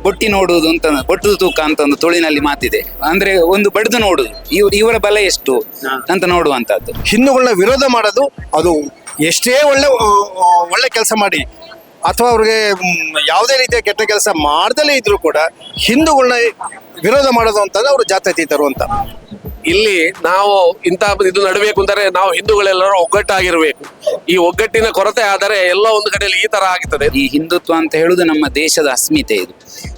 ಬೊಟ್ಟಿ ನೋಡುವುದು ಅಂತ, ಬೊಟ್ಟು ತೂಕ ಅಂತ ಒಂದು ತುಳಿನಲ್ಲಿ ಮಾತಿದೆ. ಅಂದ್ರೆ ಒಂದು ಬಡ್ದು ನೋಡುದು, ಇವರ ಬಲ ಎಷ್ಟು ಅಂತ ನೋಡುವಂತದ್ದು. ಹಿಂದೂಗಳನ್ನ ವಿರೋಧ ಮಾಡೋದು ಅದು ಎಷ್ಟೇ ಒಳ್ಳೆ ಕೆಲಸ ಮಾಡಿ ಅಥವಾ ಅವ್ರಿಗೆ ಯಾವುದೇ ರೀತಿಯ ಕೆಟ್ಟ ಕೆಲಸ ಮಾಡ್ದಲೇ ಇದ್ರು ಕೂಡ ಹಿಂದೂಗಳನ್ನ ವಿರೋಧ ಮಾಡೋದು ಅಂತಂದ್ರೆ ಅವರು ಜಾತ್ಯತೀತರು ಅಂತ. ಇಲ್ಲಿ ನಾವು ಇಂಥ ಇದು ನಡಬೇಕು ಅಂದರೆ ನಾವು ಹಿಂದೂಗಳೆಲ್ಲರೂ ಒಗ್ಗಟ್ಟಾಗಿರ್ಬೇಕು. ಈ ಒಗ್ಗಟ್ಟಿನ ಕೊರತೆ ಆದರೆ ಎಲ್ಲ ಒಂದು ಕಡೆಯಲ್ಲಿ ಈ ತರ ಆಗ್ತದೆ. ಈ ಹಿಂದುತ್ವ ಅಂತ ಹೇಳುದು ನಮ್ಮ ದೇಶದ ಅಸ್ಮಿತೆ. ಇದು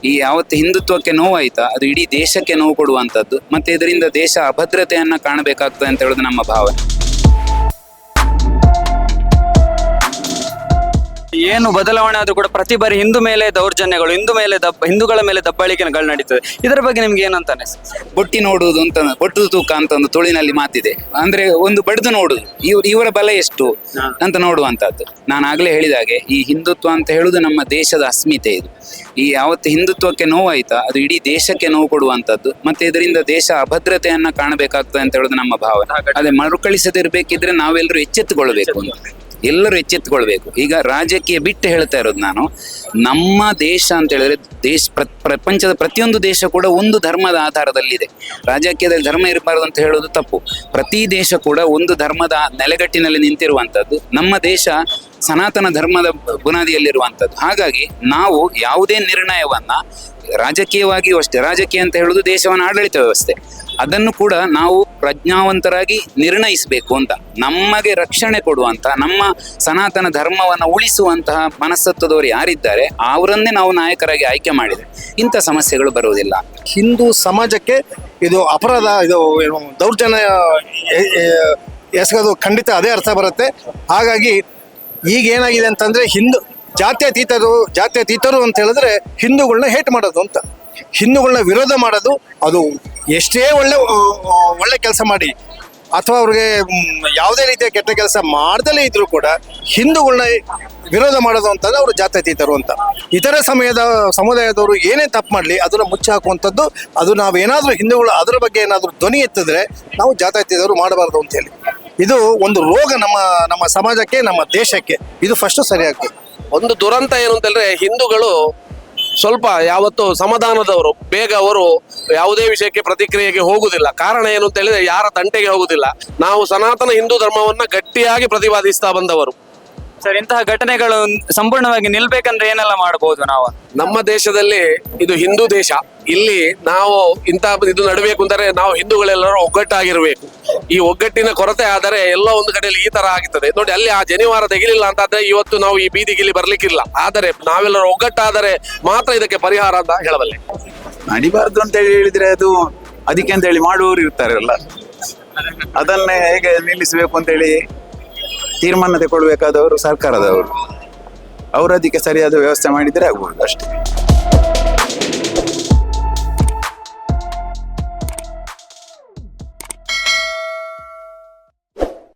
ಈ ಯಾವತ್ತು ಹಿಂದುತ್ವಕ್ಕೆ ನೋವಾಯ್ತಾ ಅದು ಇಡೀ ದೇಶಕ್ಕೆ ನೋವು ಕೊಡುವಂತದ್ದು. ಮತ್ತೆ ಇದರಿಂದ ದೇಶ ಅಭದ್ರತೆಯನ್ನ ಕಾಣಬೇಕಾಗ್ತದೆ ಅಂತ ಹೇಳುದು ನಮ್ಮ ಭಾವನೆ. ಏನು ಬದಲಾವಣೆ ಆದ್ರೂ ಕೂಡ ಪ್ರತಿ ಬಾರಿ ಹಿಂದೂ ಮೇಲೆ ದೌರ್ಜನ್ಯಗಳು, ಹಿಂದೂಗಳ ಮೇಲೆ ದಬ್ಬಾಳಿಕೆಗಳು ನಡೀತದೆ. ಇದರ ಬಗ್ಗೆ ನಿಮ್ಗೆ ಏನಂತ ಅನಿಸ್ತದೆ? ಬೊಟ್ಟಿ ನೋಡುವುದು ಅಂತ, ಬೊಟ್ಟು ತೂಕ ಅಂತ ಒಂದು ತುಳಿನಲ್ಲಿ ಮಾತಿದೆ. ಅಂದ್ರೆ ಒಂದು ಬಡ್ದು ನೋಡುದು, ಇವರ ಬಲ ಎಷ್ಟು ಅಂತ ನೋಡುವಂತದ್ದು. ನಾನು ಆಗ್ಲೇ ಹೇಳಿದ ಹಾಗೆ ಈ ಹಿಂದುತ್ವ ಅಂತ ಹೇಳುದು ನಮ್ಮ ದೇಶದ ಅಸ್ಮಿತೆ. ಇದು ಈ ಯಾವತ್ತು ಹಿಂದುತ್ವಕ್ಕೆ ನೋವಾಯ್ತಾ ಅದು ಇಡೀ ದೇಶಕ್ಕೆ ನೋವು ಕೊಡುವಂತದ್ದು. ಮತ್ತೆ ಇದರಿಂದ ದೇಶ ಅಭದ್ರತೆಯನ್ನ ಕಾಣಬೇಕಾಗ್ತದೆ ಅಂತ ಹೇಳುದು ನಮ್ಮ ಭಾವನೆ. ಅದೇ ಮರುಕಳಿಸದಿರ್ಬೇಕಿದ್ರೆ ನಾವೆಲ್ಲರೂ ಎಚ್ಚೆತ್ತುಕೊಳ್ಬೇಕು ಅಂತ, ಎಲ್ಲರೂ ಎಚ್ಚೆತ್ತುಕೊಳ್ಬೇಕು. ಈಗ ರಾಜಕೀಯ ಬಿಟ್ಟು ಹೇಳ್ತಾ ಇರೋದು ನಾನು, ನಮ್ಮ ದೇಶ ಅಂತ ಹೇಳಿದ್ರೆ ಪ್ರಪಂಚದ ಪ್ರತಿಯೊಂದು ದೇಶ ಕೂಡ ಒಂದು ಧರ್ಮದ ಆಧಾರದಲ್ಲಿದೆ. ರಾಜಕೀಯದಲ್ಲಿ ಧರ್ಮ ಇರಬಾರದು ಅಂತ ಹೇಳೋದು ತಪ್ಪು. ಪ್ರತಿ ದೇಶ ಕೂಡ ಒಂದು ಧರ್ಮದ ನೆಲೆಗಟ್ಟಿನಲ್ಲಿ ನಿಂತಿರುವಂತದ್ದು. ನಮ್ಮ ದೇಶ ಸನಾತನ ಧರ್ಮದ ಬುನಾದಿಯಲ್ಲಿರುವಂಥದ್ದು. ಹಾಗಾಗಿ ನಾವು ಯಾವುದೇ ನಿರ್ಣಯವನ್ನ ರಾಜಕೀಯವಾಗಿಯೂ ಅಷ್ಟೇ, ರಾಜಕೀಯ ಅಂತ ಹೇಳುದು ದೇಶವನ್ನ ಆಡಳಿತ ವ್ಯವಸ್ಥೆ, ಅದನ್ನು ಕೂಡ ನಾವು ಪ್ರಜ್ಞಾವಂತರಾಗಿ ನಿರ್ಣಯಿಸಬೇಕು ಅಂತ. ನಮಗೆ ರಕ್ಷಣೆ ಕೊಡುವಂತಹ, ನಮ್ಮ ಸನಾತನ ಧರ್ಮವನ್ನು ಉಳಿಸುವಂತಹ ಮನಸ್ತತ್ವದವರು ಯಾರಿದ್ದಾರೆ ಅವರನ್ನೇ ನಾವು ನಾಯಕರಾಗಿ ಆಯ್ಕೆ ಮಾಡಿದ್ರೆ ಇಂಥ ಸಮಸ್ಯೆಗಳು ಬರುವುದಿಲ್ಲ. ಹಿಂದೂ ಸಮಾಜಕ್ಕೆ ಇದು ಅಪರಾಧ, ಇದು ದೌರ್ಜನ್ಯ ಎಸಗೋದು ಖಂಡಿತ ಅದೇ ಅರ್ಥ ಬರುತ್ತೆ. ಹಾಗಾಗಿ ಈಗ ಏನಾಗಿದೆ ಅಂತಂದ್ರೆ ಜಾತ್ಯತೀತರು ಅಂತ ಹೇಳಿದ್ರೆ ಹಿಂದೂಗಳನ್ನ ಹೇಟ್ ಮಾಡೋದು ಅಂತ. ಹಿಂದೂಗಳನ್ನ ವಿರೋಧ ಮಾಡೋದು ಅದು ಎಷ್ಟೇ ಒಳ್ಳೆ ಕೆಲಸ ಮಾಡಿ ಅಥವಾ ಅವ್ರಿಗೆ ಯಾವುದೇ ರೀತಿಯ ಕೆಟ್ಟ ಕೆಲಸ ಮಾಡ್ದಲೇ ಇದ್ರು ಕೂಡ ಹಿಂದೂಗಳನ್ನ ವಿರೋಧ ಮಾಡೋದು ಅಂತಂದ್ರೆ ಅವರು ಜಾತ್ಯತೀತರು ಅಂತ. ಇತರೆ ಸಮುದಾಯದವರು ಏನೇ ತಪ್ಪು ಮಾಡಲಿ ಅದನ್ನ ಮುಚ್ಚಿ ಹಾಕುವಂಥದ್ದು. ಅದು ನಾವೇನಾದ್ರೂ ಹಿಂದೂಗಳು ಅದರ ಬಗ್ಗೆ ಏನಾದರೂ ಧ್ವನಿ ಎತ್ತಿದ್ರೆ ನಾವು ಜಾತ್ಯತೀತರು ಮಾಡಬಾರ್ದು ಅಂತ ಹೇಳಿ. ಇದು ಒಂದು ರೋಗ ನಮ್ಮ ಸಮಾಜಕ್ಕೆ, ನಮ್ಮ ದೇಶಕ್ಕೆ. ಇದು ಫಸ್ಟ್ ಸರಿಯಾಗ್ತದೆ. ಒಂದು ದುರಂತ ಏನು ಅಂತ ಹೇಳಿದ್ರೆ ಹಿಂದೂಗಳು ಸ್ವಲ್ಪ ಯಾವತ್ತು ಸಮಾಧಾನದವರು, ಬೇಗ ಅವರು ಯಾವುದೇ ವಿಷಯಕ್ಕೆ ಪ್ರತಿಕ್ರಿಯೆಗೆ ಹೋಗುದಿಲ್ಲ. ಕಾರಣ ಏನು ಅಂತ ಹೇಳಿದ್ರೆ ಯಾರ ತಂಟೆಗೆ ಹೋಗುದಿಲ್ಲ. ನಾವು ಸನಾತನ ಹಿಂದೂ ಧರ್ಮವನ್ನ ಗಟ್ಟಿಯಾಗಿ ಪ್ರತಿಪಾದಿಸ್ತಾ ಬಂದವರು. ಸರ್, ಇಂತಹ ಘಟನೆಗಳು ಸಂಪೂರ್ಣವಾಗಿ ನಿಲ್ಬೇಕಂದ್ರೆ ಏನೆಲ್ಲ ಮಾಡಬಹುದು ನಾವು? ನಮ್ಮ ದೇಶದಲ್ಲಿ ಇದು ಹಿಂದೂ ದೇಶ. ಇಲ್ಲಿ ನಾವು ಇಂಥ ಇದು ನಡಬೇಕು ಅಂದರೆ ನಾವು ಹಿಂದೂಗಳೆಲ್ಲರೂ ಒಗ್ಗಟ್ಟಾಗಿರ್ಬೇಕು. ಈ ಒಗ್ಗಟ್ಟಿನ ಕೊರತೆ ಆದರೆ ಎಲ್ಲ ಒಂದು ಕಡೆಯಲ್ಲಿ ಈ ತರ ಆಗ್ತದೆ. ನೋಡಿ, ಅಲ್ಲಿ ಆ ಜನಿವಾರ ತೆಗಿಲಿಲ್ಲ ಅಂತಾದ್ರೆ ಇವತ್ತು ನಾವು ಈ ಬೀದಿಗಿಲ್ಲಿ ಬರ್ಲಿಕ್ಕಿಲ್ಲ. ಆದರೆ ನಾವೆಲ್ಲರೂ ಒಗ್ಗಟ್ಟಾದರೆ ಮಾತ್ರ ಇದಕ್ಕೆ ಪರಿಹಾರ ಅಂತ ಹೇಳಬಲ್ಲೆ. ನಡಿಬಾರ್ದು ಅಂತ ಹೇಳಿದ್ರೆ ಅದು ಅದಕ್ಕೆ ಅಂತ ಹೇಳಿ ಮಾಡುವವರು ಇರ್ತಾರಲ್ಲ, ಅದನ್ನೇ ಹೇಗೆ ನಿಲ್ಲಿಸಬೇಕು ಅಂತೇಳಿ ತೀರ್ಮಾನ ತಗೊಳ್ಬೇಕಾದವರು ಸರ್ಕಾರದವರು. ಅವರು ಅದಕ್ಕೆ ಸರಿಯಾದ ವ್ಯವಸ್ಥೆ ಮಾಡಿದರೆ ಆಗ್ಬೋದು ಅಷ್ಟೇ.